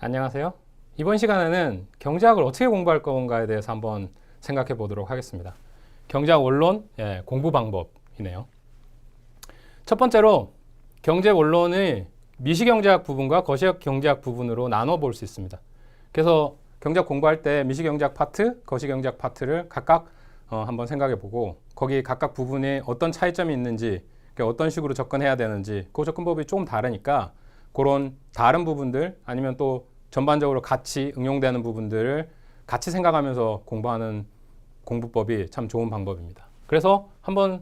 안녕하세요. 이번 시간에는 경제학을 어떻게 공부할 건가에 대해서 한번 생각해 보도록 하겠습니다. 경제학 원론, 공부 방법이네요. 첫 번째로 경제 원론의 미시경제학 부분과 거시경제학 부분으로 나눠 볼 수 있습니다. 그래서 경제학 공부할 때 미시경제학 파트, 거시경제학 파트를 각각 한번 생각해 보고 거기 각각 부분에 어떤 차이점이 있는지, 어떤 식으로 접근해야 되는지, 그 접근법이 조금 다르니까 그런 다른 부분들 아니면 또 전반적으로 같이 응용되는 부분들을 같이 생각하면서 공부하는 공부법이 참 좋은 방법입니다. 그래서 한번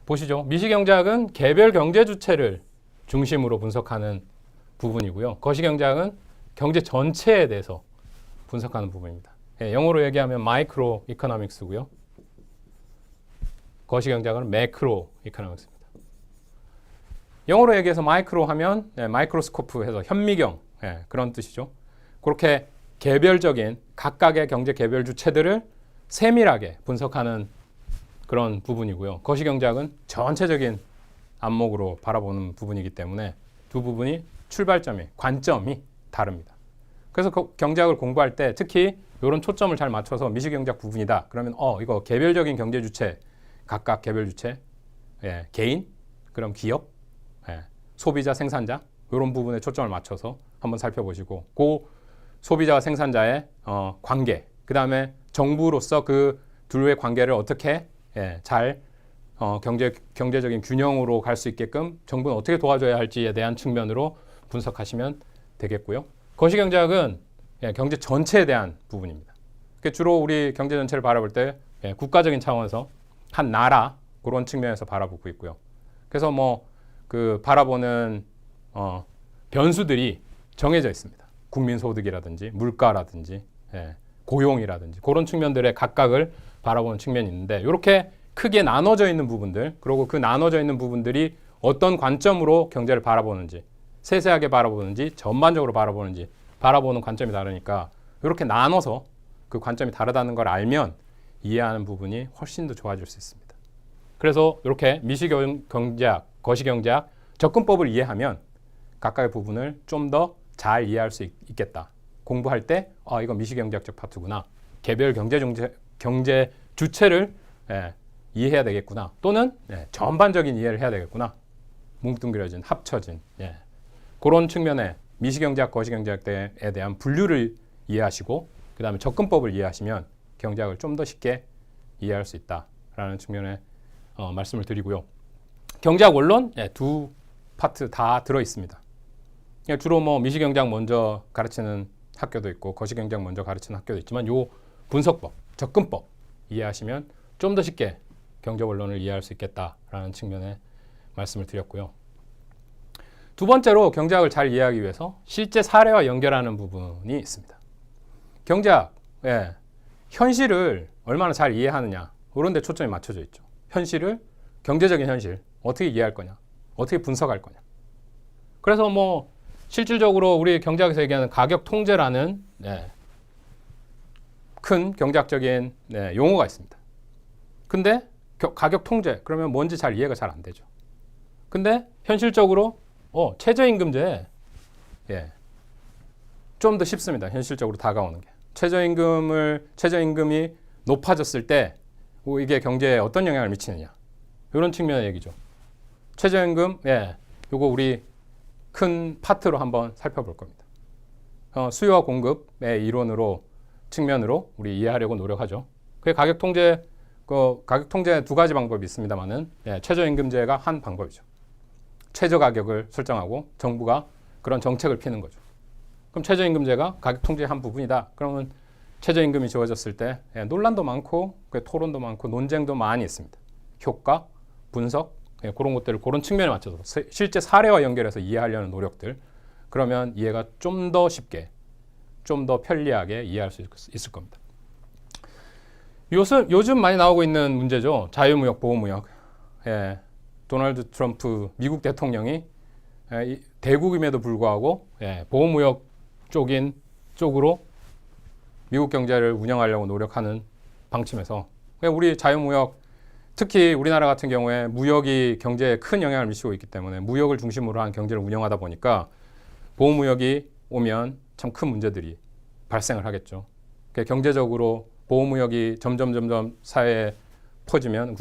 보시죠. 미시경제학은 개별 경제 주체를 중심으로 분석하는 부분이고요. 거시경제학은 경제 전체에 대해서 분석하는 부분입니다. 영어로 얘기하면 마이크로 이코노믹스고요. 거시경제학은 매크로 이코노믹스입니다. 영어로 얘기해서 마이크로 하면 마이크로스코프 해서 현미경 그런 뜻이죠. 그렇게 개별적인 각각의 경제 개별 주체들을 세밀하게 분석하는 그런 부분이고요. 거시경제학은 전체적인 안목으로 바라보는 부분이기 때문에 두 부분이 출발점이, 관점이 다릅니다. 그래서 경제학을 공부할 때 특히 이런 초점을 잘 맞춰서 미시경제학 부분이다. 그러면 이거 개별적인 경제 주체, 각각 개별 주체, 개인, 그럼 기업, 소비자, 생산자 이런 부분에 초점을 맞춰서 한번 살펴보시고 그 소비자와 생산자의 관계, 그 다음에 정부로서 그 둘의 관계를 어떻게 잘 경제적인 균형으로 갈 수 있게끔 정부는 어떻게 도와줘야 할지에 대한 측면으로 분석하시면 되겠고요. 거시경제학은 경제 전체에 대한 부분입니다. 주로 우리 경제 전체를 바라볼 때 국가적인 차원에서 한 나라 그런 측면에서 바라보고 있고요. 그래서 그 바라보는 변수들이 정해져 있습니다. 국민소득이라든지 물가라든지 고용이라든지 그런 측면들의 각각을 바라보는 측면이 있는데 이렇게 크게 나눠져 있는 부분들, 그리고 그 나눠져 있는 부분들이 어떤 관점으로 경제를 바라보는지, 세세하게 바라보는지, 전반적으로 바라보는지 바라보는 관점이 다르니까 이렇게 나눠서 그 관점이 다르다는 걸 알면 이해하는 부분이 훨씬 더 좋아질 수 있습니다. 그래서 이렇게 미시경제학, 거시경제학 접근법을 이해하면 각각의 부분을 좀 더 잘 이해할 수 있겠다. 공부할 때 이건 미시경제학적 파트구나. 개별 경제 주체를 이해해야 되겠구나. 또는 전반적인 이해를 해야 되겠구나. 뭉뚱그려진, 합쳐진 그런 측면에 미시경제학, 거시경제학에 대한 분류를 이해하시고 그 다음에 접근법을 이해하시면 경제학을 좀 더 쉽게 이해할 수 있다라는 측면에 말씀을 드리고요. 경제학 원론 두 파트 다 들어 있습니다. 주로 미시경제학 먼저 가르치는 학교도 있고 거시경제학 먼저 가르치는 학교도 있지만 요 분석법, 접근법 이해하시면 좀 더 쉽게 경제 원론을 이해할 수 있겠다라는 측면에 말씀을 드렸고요. 두 번째로 경제학을 잘 이해하기 위해서 실제 사례와 연결하는 부분이 있습니다. 경제학, 현실을 얼마나 잘 이해하느냐 그런 데 초점이 맞춰져 있죠. 현실을, 경제적인 현실 어떻게 이해할 거냐, 어떻게 분석할 거냐. 그래서 실질적으로 우리 경제학에서 얘기하는 가격 통제라는 큰 경제학적인 용어가 있습니다. 근데 가격 통제 그러면 뭔지 잘 이해가 잘 안 되죠. 근데 현실적으로 최저임금제 좀 더 쉽습니다. 현실적으로 다가오는 게. 최저임금이 높아졌을 때 이게 경제에 어떤 영향을 미치느냐 이런 측면의 얘기죠. 최저임금 요거 우리 큰 파트로 한번 살펴볼 겁니다. 수요와 공급의 이론으로 측면으로 우리 이해하려고 노력하죠. 그 가격 통제 두 가지 방법이 있습니다만은 최저임금제가 한 방법이죠. 최저 가격을 설정하고 정부가 그런 정책을 피는 거죠. 그럼 최저임금제가 가격 통제의 한 부분이다. 그러면 최저임금이 주어졌을 때 논란도 많고 토론도 많고 논쟁도 많이 있습니다. 효과, 분석 그런 것들을 그런 측면에 맞춰서 실제 사례와 연결해서 이해하려는 노력들 그러면 이해가 좀 더 쉽게 좀 더 편리하게 이해할 수 있을 겁니다. 요즘 많이 나오고 있는 문제죠. 자유무역, 보호무역. 도널드 트럼프 미국 대통령이 대국임에도 불구하고 보호무역 쪽으로 미국 경제를 운영하려고 노력하는 방침에서 우리 자유무역 특히 우리나라 같은 경우에 무역이 경제에 큰 영향을 미치고 있기 때문에 무역을 중심으로 한 경제를 운영하다 보니까 보호무역이 오면 참 큰 문제들이 발생을 하겠죠. 그러니까 경제적으로 보호무역이 점점 사회에 퍼지면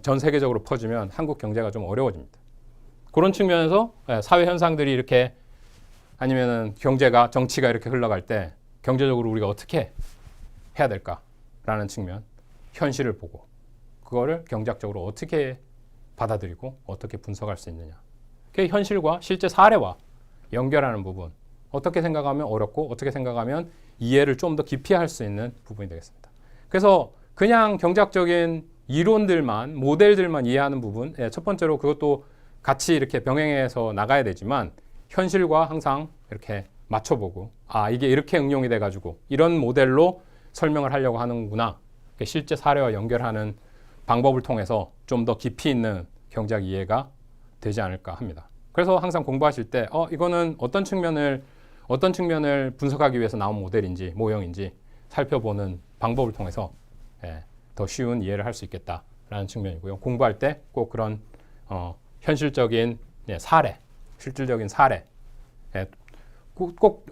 전 세계적으로 퍼지면 한국 경제가 좀 어려워집니다. 그런 측면에서 사회 현상들이 이렇게 아니면은 경제가 정치가 이렇게 흘러갈 때 경제적으로 우리가 어떻게 해야 될까라는 측면, 현실을 보고 그거를 경제학적으로 어떻게 받아들이고 어떻게 분석할 수 있느냐. 그 현실과 실제 사례와 연결하는 부분, 어떻게 생각하면 어렵고 어떻게 생각하면 이해를 좀 더 깊이 할 수 있는 부분이 되겠습니다. 그래서 그냥 경제학적인 이론들만, 모델들만 이해하는 부분, 첫 번째로 그것도 같이 이렇게 병행해서 나가야 되지만 현실과 항상 이렇게 맞춰보고 이게 이렇게 응용이 돼가지고 이런 모델로 설명을 하려고 하는구나. 실제 사례와 연결하는 방법을 통해서 좀 더 깊이 있는 경제학 이해가 되지 않을까 합니다. 그래서 항상 공부하실 때 이거는 어떤 측면을 분석하기 위해서 나온 모델인지 모형인지 살펴보는 방법을 통해서 더 쉬운 이해를 할 수 있겠다라는 측면이고요. 공부할 때 꼭 그런 현실적인 사례, 실질적인 사례 꼭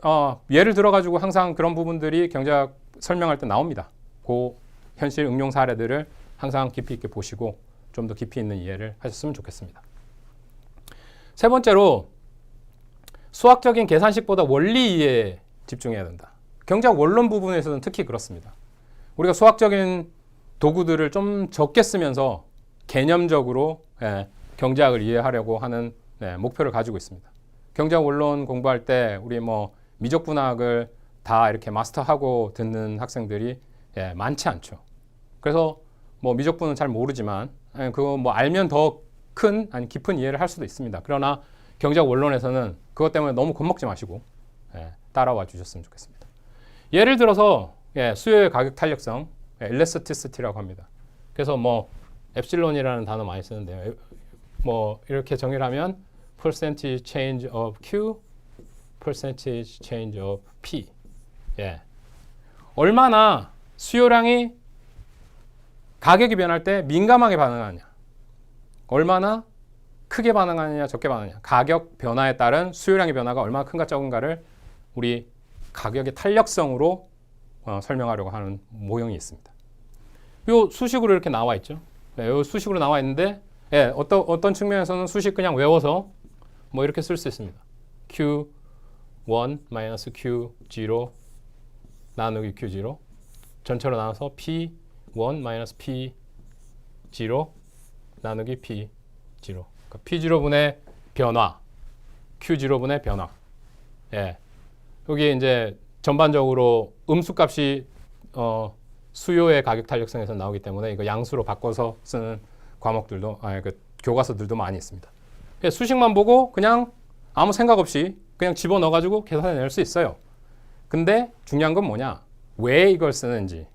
예를 들어가지고 항상 그런 부분들이 경제학 설명할 때 나옵니다. 그 현실 응용 사례들을 항상 깊이 있게 보시고 좀 더 깊이 있는 이해를 하셨으면 좋겠습니다. 세 번째로 수학적인 계산식보다 원리 이해에 집중해야 된다. 경제학 원론 부분에서는 특히 그렇습니다. 우리가 수학적인 도구들을 좀 적게 쓰면서 개념적으로 경제학을 이해하려고 하는 목표를 가지고 있습니다. 경제학 원론 공부할 때 우리 미적분학을 다 이렇게 마스터하고 듣는 학생들이 많지 않죠. 그래서 미적분은 잘 모르지만 그거 알면 더 큰 아니 깊은 이해를 할 수도 있습니다. 그러나 경제학 원론에서는 그것 때문에 너무 겁먹지 마시고 따라와 주셨으면 좋겠습니다. 예를 들어서 수요의 가격 탄력성, elasticity라고 합니다. 그래서 엡실론이라는 단어 많이 쓰는데요. 이렇게 정의를 하면 percentage change of Q, percentage change of P. 얼마나 수요량이 가격이 변할 때 민감하게 반응하느냐, 얼마나 크게 반응하느냐, 적게 반응하느냐, 가격 변화에 따른 수요량의 변화가 얼마나 큰가 적은가를 우리 가격의 탄력성으로 설명하려고 하는 모형이 있습니다. 요 수식으로 이렇게 나와 있죠. 요 수식으로 나와 있는데 어떤 측면에서는 수식 그냥 외워서 이렇게 쓸 수 있습니다. Q1 마이너스 Q0 나누기 Q0 전체로 나눠서 P1 마이너스 P0 나누기 P0. 그러니까 P0분의 변화, Q0분의 변화. 여기 이제 전반적으로 음수값이 수요의 가격 탄력성에서 나오기 때문에 이거 양수로 바꿔서 쓰는 과목들도 교과서들도 많이 있습니다. 수식만 보고 그냥 아무 생각 없이 그냥 집어넣어가지고 계산해낼 수 있어요. 근데 중요한 건 뭐냐? 왜 이걸 쓰는지,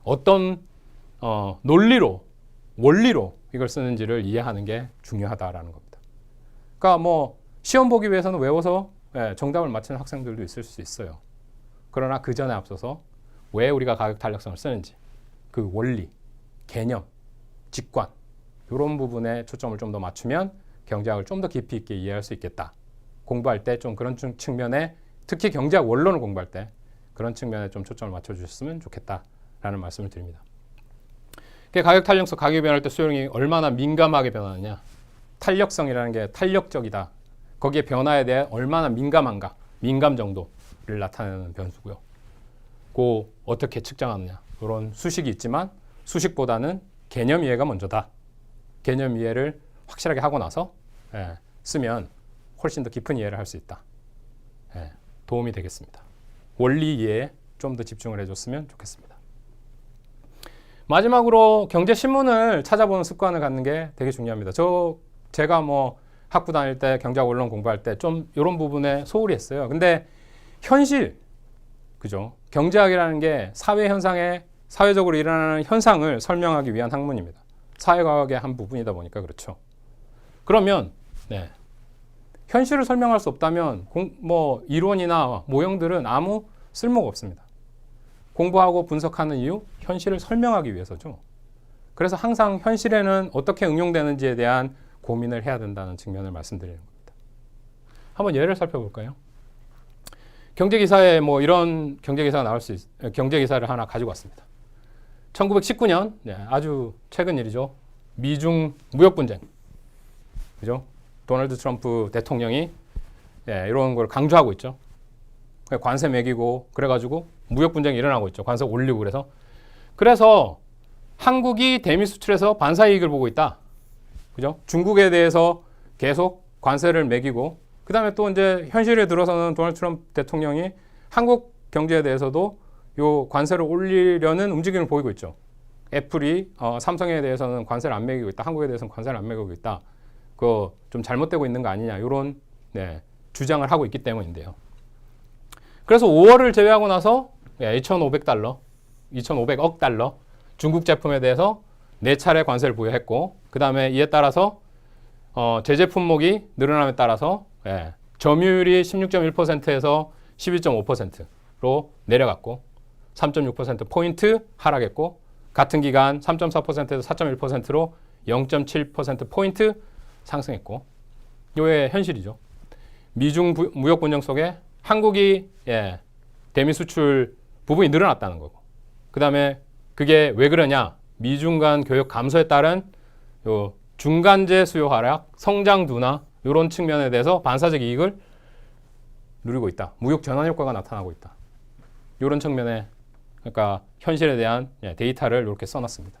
어떤 논리로, 원리로 이걸 쓰는지를 이해하는 게 중요하다라는 겁니다. 그러니까 시험 보기 위해서는 외워서 정답을 맞히는 학생들도 있을 수 있어요. 그러나 그 전에 앞서서 왜 우리가 가격 탄력성을 쓰는지, 그 원리, 개념, 직관 이런 부분에 초점을 좀 더 맞추면 경제학을 좀 더 깊이 있게 이해할 수 있겠다. 공부할 때 좀 그런 측면에, 특히 경제학 원론을 공부할 때 그런 측면에 좀 초점을 맞춰주셨으면 좋겠다라는 말씀을 드립니다. 가격 탄력성, 가격이 변할 때 수요량이 얼마나 민감하게 변하느냐. 탄력성이라는 게 탄력적이다. 거기에 변화에 대해 얼마나 민감한가, 민감 정도를 나타내는 변수고요. 어떻게 측정하느냐. 이런 수식이 있지만 수식보다는 개념 이해가 먼저다. 개념 이해를 확실하게 하고 나서 쓰면 훨씬 더 깊은 이해를 할 수 있다. 도움이 되겠습니다. 원리 이해에 좀 더 집중을 해줬으면 좋겠습니다. 마지막으로 경제신문을 찾아보는 습관을 갖는 게 되게 중요합니다. 제가 학부 다닐 때 경제학 원론 공부할 때 좀 이런 부분에 소홀히 했어요. 근데 현실, 그죠? 경제학이라는 게 사회 현상에, 사회적으로 일어나는 현상을 설명하기 위한 학문입니다. 사회과학의 한 부분이다 보니까 그렇죠. 그러면 현실을 설명할 수 없다면 이론이나 모형들은 아무 쓸모가 없습니다. 공부하고 분석하는 이유, 현실을 설명하기 위해서죠. 그래서 항상 현실에는 어떻게 응용되는지에 대한 고민을 해야 된다는 측면을 말씀드리는 겁니다. 한번 예를 살펴볼까요? 경제기사에 뭐 이런 경제기사가 나올 수 경제기사를 하나 가지고 왔습니다. 1919년 아주 최근 일이죠. 미중 무역 분쟁, 그죠? 도널드 트럼프 대통령이 이런 걸 강조하고 있죠. 관세 매기고 그래가지고 무역 분쟁이 일어나고 있죠. 관세 올리고 그래서 한국이 대미 수출에서 반사 이익을 보고 있다. 그죠? 중국에 대해서 계속 관세를 매기고 그다음에 또 이제 현실에 들어서는 도널드 트럼프 대통령이 한국 경제에 대해서도 요 관세를 올리려는 움직임을 보이고 있죠. 애플이 삼성에 대해서는 관세를 안 매기고 있다. 한국에 대해서는 관세를 안 매기고 있다. 그거 좀 잘못되고 있는 거 아니냐. 이런 주장을 하고 있기 때문인데요. 그래서 5월을 제외하고 나서 2,500억 달러 중국 제품에 대해서 4차례 관세를 부여했고 그 다음에 이에 따라서 제재 품목이 늘어남에 따라서 점유율이 16.1%에서 12.5%로 내려갔고 3.6%포인트 하락했고 같은 기간 3.4%에서 4.1%로 0.7%포인트 상승했고 이게 현실이죠. 미중 무역 분쟁 속에 한국이 대미 수출 부분이 늘어났다는 거고 그 다음에 그게 왜 그러냐 미중 간 교역 감소에 따른 요 중간재 수요 하락, 성장 둔화 이런 측면에 대해서 반사적 이익을 누리고 있다. 무역 전환 효과가 나타나고 있다. 이런 측면에 그러니까 현실에 대한 데이터를 이렇게 써놨습니다.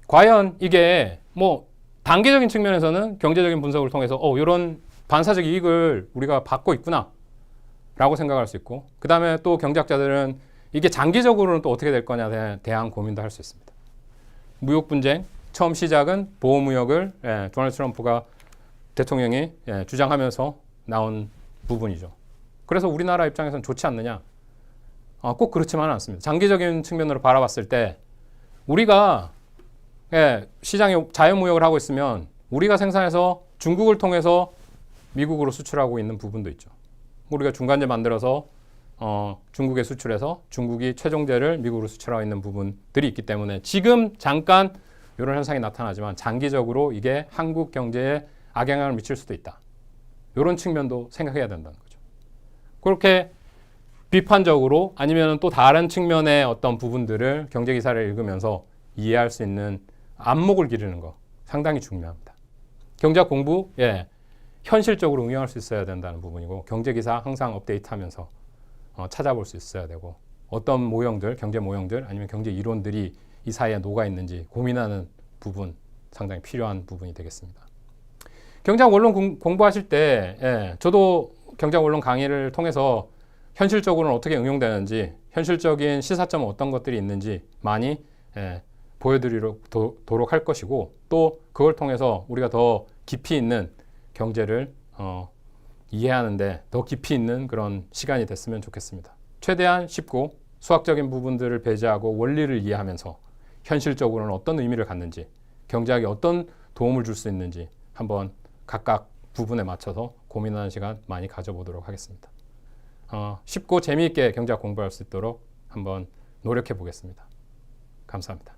과연 이게 뭐 단계적인 측면에서는 경제적인 분석을 통해서 이런 반사적 이익을 우리가 받고 있구나 라고 생각할 수 있고 그 다음에 또 경제학자들은 이게 장기적으로는 또 어떻게 될 거냐에 대한 고민도 할 수 있습니다. 무역 분쟁 처음 시작은 보호무역을 도널드 트럼프가 대통령이 주장하면서 나온 부분이죠. 그래서 우리나라 입장에서는 좋지 않느냐? 꼭 그렇지만은 않습니다. 장기적인 측면으로 바라봤을 때 우리가 시장에 자유무역을 하고 있으면 우리가 생산해서 중국을 통해서 미국으로 수출하고 있는 부분도 있죠. 우리가 중간재 만들어서 중국에 수출해서 중국이 최종재를 미국으로 수출하고 있는 부분들이 있기 때문에 지금 잠깐 이런 현상이 나타나지만 장기적으로 이게 한국 경제에 악영향을 미칠 수도 있다. 이런 측면도 생각해야 된다는 거죠. 그렇게 비판적으로 아니면 또 다른 측면의 어떤 부분들을 경제기사를 읽으면서 이해할 수 있는 안목을 기르는 거 상당히 중요합니다. 경제학 공부 현실적으로 응용할 수 있어야 된다는 부분이고 경제기사 항상 업데이트하면서 찾아볼 수 있어야 되고 어떤 모형들, 경제 모형들 아니면 경제 이론들이 이 사이에 녹아 있는지 고민하는 부분 상당히 필요한 부분이 되겠습니다. 경제학 원론 공부하실 때 저도 경제학 원론 강의를 통해서 현실적으로는 어떻게 응용되는지 현실적인 시사점은 어떤 것들이 있는지 많이 보여드리도록 할 것이고 또 그걸 통해서 우리가 더 깊이 있는 경제를 이해하는데 더 깊이 있는 그런 시간이 됐으면 좋겠습니다. 최대한 쉽고 수학적인 부분들을 배제하고 원리를 이해하면서 현실적으로는 어떤 의미를 갖는지 경제학이 어떤 도움을 줄 수 있는지 한번 각각 부분에 맞춰서 고민하는 시간 많이 가져보도록 하겠습니다. 쉽고 재미있게 경제학 공부할 수 있도록 한번 노력해 보겠습니다. 감사합니다.